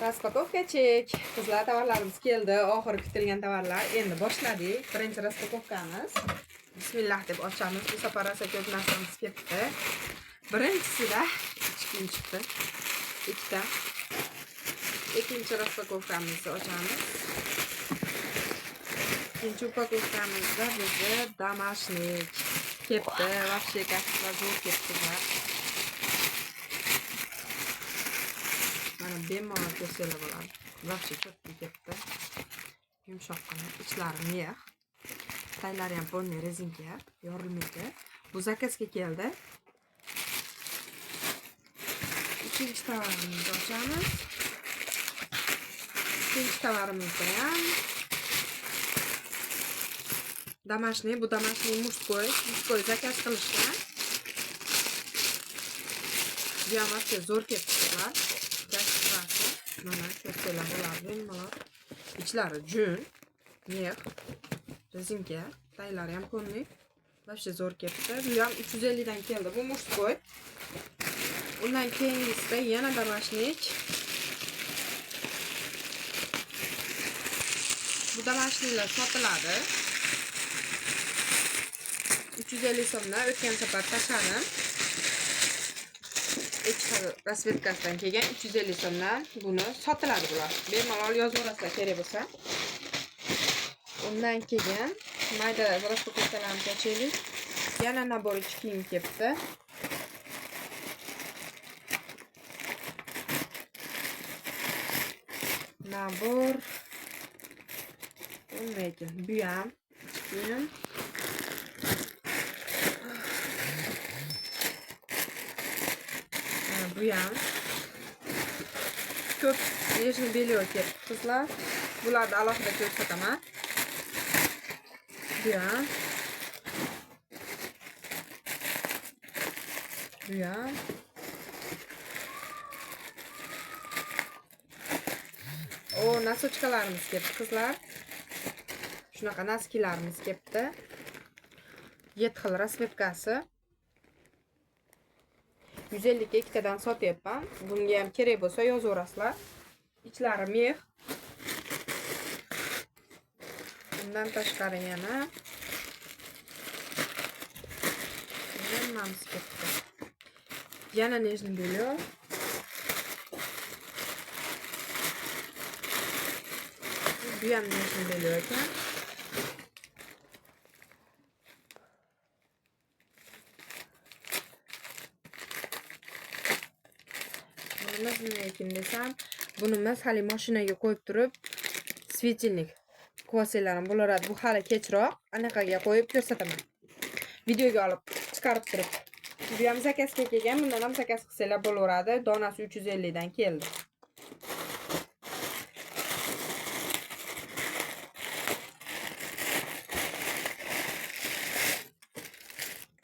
Raspakovka chek. Qizlar, tovarlarimiz keldi. Oxiri kutilgan tovarlar. Endi boshladik. Birinchi raspakovkamiz. Bismillah deb ochamiz. Bu safar rosa ko'p narsamiz ketdi. Birinchisida kichkin chiqdi. Ikkita. Ikkinchi raspakovkamizni ochamiz. Ikkinchi upakovkamizda bizni damashnik ketdi. Вообще katta zo'r ketdilar. Mana bemalol ko'rsanglar bo'ladi. Вообще cho'tki ketdi. Yumshoqqina, ichlari mix. Taylari ham polniy rezinka, yorilmaydi. Bu zakazga keldi. Ikkinchi tovarimizni ochamiz. Ikkinchi tovarimizda ham damashnik, bu damashnik mужской zakaz qilishgan. Bu ham вообще zo'r ketdilar. Mana ko'rsanglar bo'ladi, bemalol. Ichlari jun, mix, rezinka, taylari ham polniy. Вообще zo'r ketdi. Bu ham 350 dan keldi. Bu mужской. Undan keyingisida yana damashnik. Bu damashniklar sotiladi. 350 so'mdan o'tgan safar tashladim. Ikkita rasvetkasidan kelgan 350 so'mdan buni sotiladi bular. Bemalol yozib olasizlar kerak bo'lsa. Undan keyin mayda raspakovkalarni ochaylik. Yana nabor ichki kiyim kelibdi. Nabor bo'lmaydi. Bu ham kiyim. Bu ham ko'p nechni beliyo ketdi qizlar. Bularni alohida ko'rsataman. Bu ham. Bu ham. O, nasochkalarimiz keldi qizlar. Shunaqa naskilarimiz keldi. 7 xil rasvetkasi. 150 ga ikkitadan sotyapman. Bunga ham kerak bo'lsa yozaverasizlar. Ichlari mix. Bundan tashqari yana nimamiz ketdi. Yana nechni belyo. Bu ham nechni belyo ekan. Nima ekan desam, buni biz hali mashinaga qo'yib turib, svetilnik kvoselarim bo'laradi. Bu hali kechroq, anaqaga qo'yib ko'rsataman. Videoga olib chiqarib turib. Bu ham zakazga kelgan, bundan ham zakaz qilsanglar bo'laveradi. Donasi 350 dan keldi.